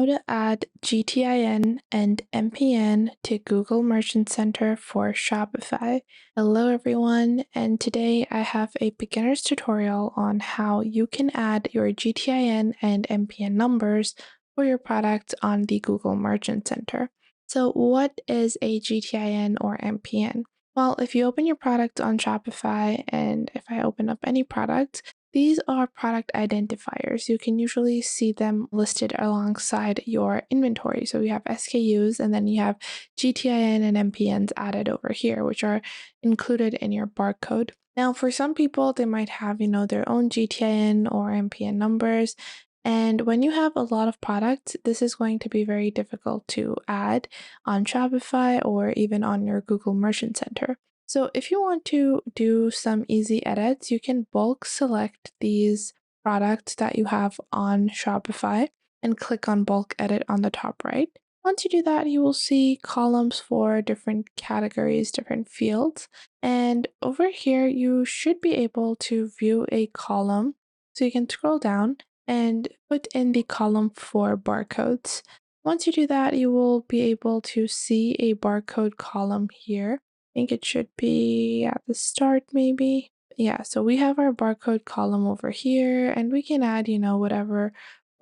How to add GTIN and MPN to Google Merchant Center for Shopify. Hello everyone, and today I have a beginner's tutorial on how you can add your GTIN and MPN numbers for your product on the Google Merchant Center. So what is a GTIN or MPN? Well, if you open your product on Shopify, and if I open up any product, these are product identifiers. You can usually see them listed alongside your inventory. So you have SKUs and then you have GTIN and MPNs added over here, which are included in your barcode. Now, for some people, they might have, their own GTIN or MPN numbers. And when you have a lot of products, this is going to be very difficult to add on Shopify or even on your Google Merchant Center. So if you want to do some easy edits, you can bulk select these products that you have on Shopify and click on bulk edit on the top right. Once you do that, you will see columns for different categories, different fields. And over here, you should be able to view a column. So you can scroll down and put in the column for barcodes. Once you do that, you will be able to see a barcode column here. I think it should be at the start maybe. Yeah, so we have our barcode column over here and we can add, whatever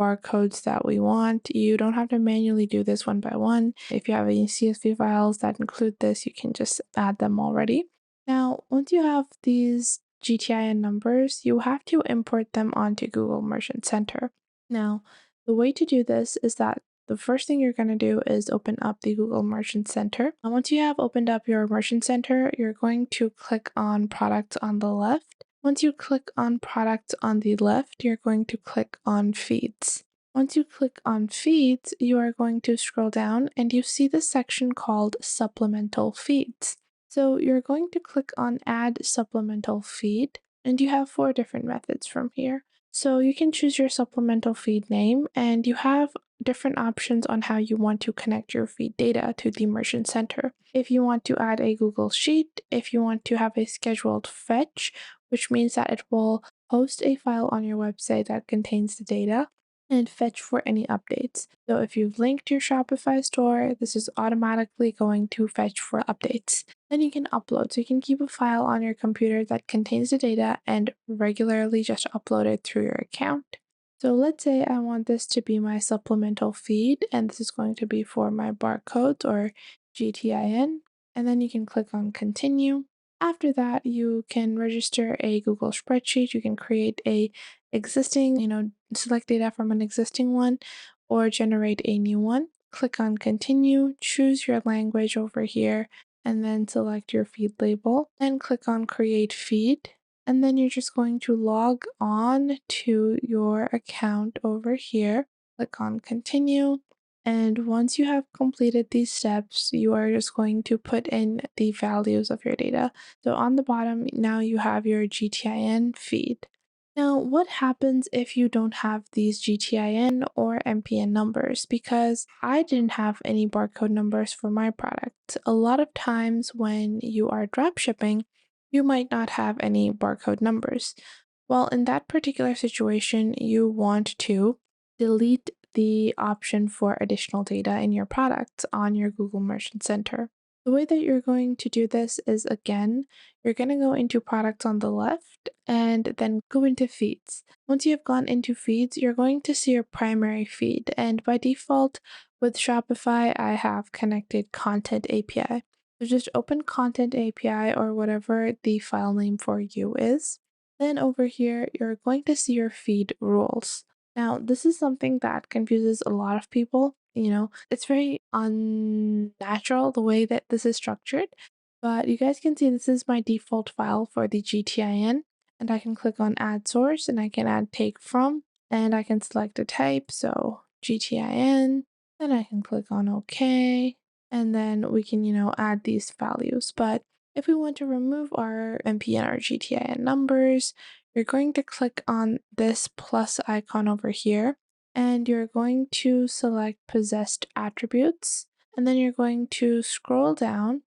barcodes that we want. You don't have to manually do this one by one. If you have any CSV files that include this, you can just add them already. Now, once you have these GTIN numbers, you have to import them onto Google Merchant Center. Now, the way to do this is that the first thing you're going to do is open up the Google Merchant Center. And once you have opened up your Merchant Center, you're going to click on Products on the left. Once you click on Products on the left, you're going to click on Feeds. Once you click on Feeds, you are going to scroll down and you see the section called Supplemental Feeds. So you're going to click on Add Supplemental Feed, and you have 4 different methods from here. So you can choose your supplemental feed name, and you have different options on how you want to connect your feed data to the Merchant Center. If you want to add a Google Sheet, if you want to have a scheduled fetch, which means that it will host a file on your website that contains the data, and fetch for any updates. So if you've linked your Shopify store, this is automatically going to fetch for updates. Then you can upload. So you can keep a file on your computer that contains the data and regularly just upload it through your account. So let's say I want this to be my supplemental feed, and this is going to be for my barcodes or GTIN. And then you can click on continue. After that, you can register a Google spreadsheet. You can create a existing, select data from an existing one or generate a new one. Click on continue, choose your language over here, and then select your feed label and click on create feed. And then you're just going to log on to your account over here. Click on continue. And once you have completed these steps, you are just going to put in the values of your data. So on the bottom, now you have your GTIN feed. Now, what happens if you don't have these GTIN or MPN numbers? Because I didn't have any barcode numbers for my product. A lot of times when you are dropshipping, you might not have any barcode numbers. Well, in that particular situation, you want to delete the option for additional data in your product on your Google Merchant Center. The way that you're going to do this is, again, you're going to go into products on the left and then go into feeds. Once you have gone into feeds, you're going to see your primary feed. And by default, with Shopify, I have connected Content API. So just open Content API or whatever the file name for you is. Then over here, you're going to see your feed rules. Now, this is something that confuses a lot of people. It's very unnatural the way that this is structured, but you guys can see this is my default file for the GTIN, and I can click on add source and I can add take from, and I can select a type, so GTIN, then I can click on OK, and then we can, add these values. But if we want to remove our MPN or GTIN numbers, you're going to click on this plus icon over here, and you're going to select possessed attributes, and then you're going to scroll down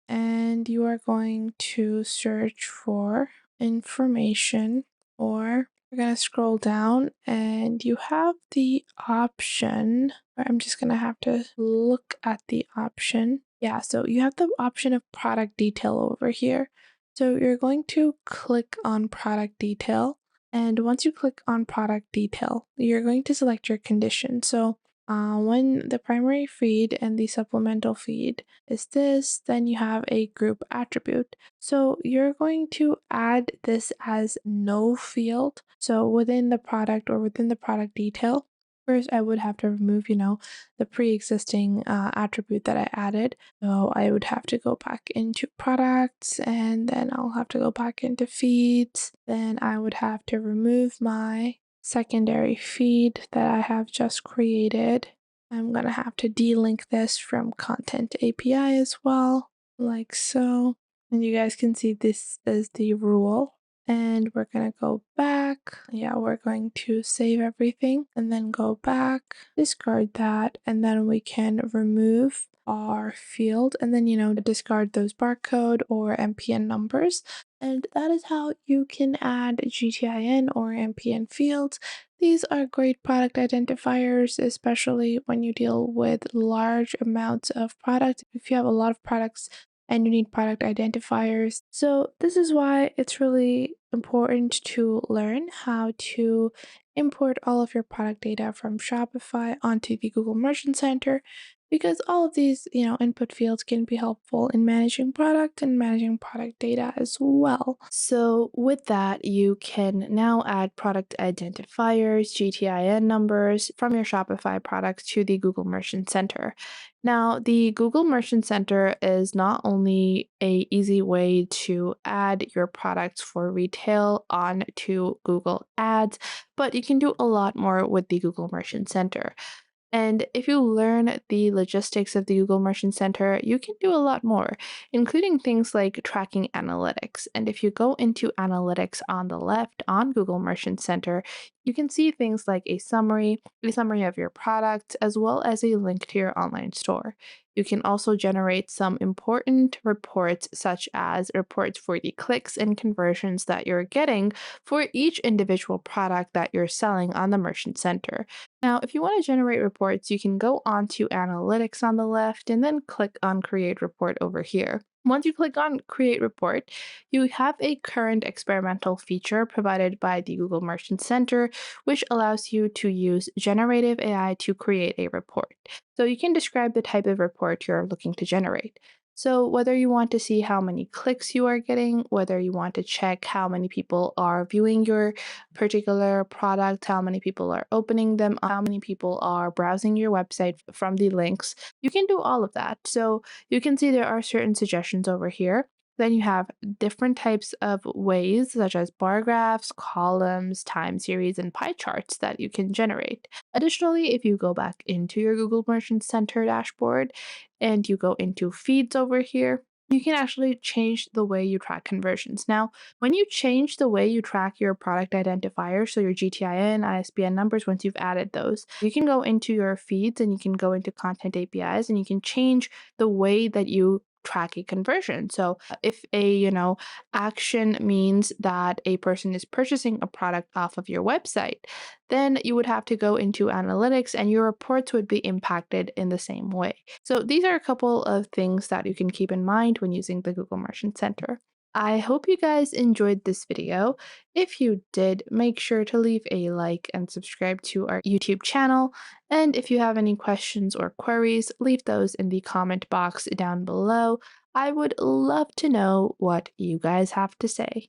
and you are going to search for information or We're going to scroll down and you have the option, or I'm just going to have to look at the option. Yeah, so you have the option of product detail over here. So you're going to click on product detail. And once you click on product detail, you're going to select your condition. So when the primary feed and the supplemental feed is this, then you have a group attribute. So you're going to add this as no field. So within the product or within the product detail, first I would have to remove, the pre-existing attribute that I added. So I would have to go back into products and then I'll have to go back into feeds. Then I would have to remove my secondary feed that I have just created. I'm going to have to delink this from Content API as well, like so. And you guys can see this is the rule. And we're going to go back. Yeah, we're going to save everything and then go back, discard that, and then we can remove our field and then, discard those barcode or MPN numbers. And that is how you can add GTIN or MPN fields. These are great product identifiers, especially when you deal with large amounts of products. If you have a lot of products and you need product identifiers. So this is why it's really important to learn how to import all of your product data from Shopify onto the Google Merchant Center, because all of these, input fields can be helpful in managing product and managing product data as well. So with that, you can now add product identifiers, GTIN numbers from your Shopify products to the Google Merchant Center. Now, the Google Merchant Center is not only a easy way to add your products for retail onto Google Ads, but you can do a lot more with the Google Merchant Center. And if you learn the logistics of the Google Merchant Center, you can do a lot more, including things like tracking analytics. And if you go into analytics on the left on Google Merchant Center, you can see things like a summary of your product, as well as a link to your online store. You can also generate some important reports, such as reports for the clicks and conversions that you're getting for each individual product that you're selling on the Merchant Center. Now, if you want to generate reports, you can go onto Analytics on the left and then click on Create Report over here. Once you click on Create Report, you have a current experimental feature provided by the Google Merchant Center, which allows you to use generative AI to create a report. So you can describe the type of report you're looking to generate. So whether you want to see how many clicks you are getting, whether you want to check how many people are viewing your particular product, how many people are opening them, how many people are browsing your website from the links, you can do all of that. So you can see there are certain suggestions over here. Then you have different types of ways, such as bar graphs, columns, time series, and pie charts that you can generate. Additionally, if you go back into your Google Merchant Center dashboard and you go into feeds over here, you can actually change the way you track conversions. Now, when you change the way you track your product identifier, so your GTIN, ISBN numbers, once you've added those, you can go into your feeds and you can go into content APIs and you can change the way that you track a conversion. So if a, action means that a person is purchasing a product off of your website, then you would have to go into analytics and your reports would be impacted in the same way. So these are a couple of things that you can keep in mind when using the Google Merchant Center. I hope you guys enjoyed this video. If you did, make sure to leave a like and subscribe to our YouTube channel. And if you have any questions or queries, leave those in the comment box down below. I would love to know what you guys have to say.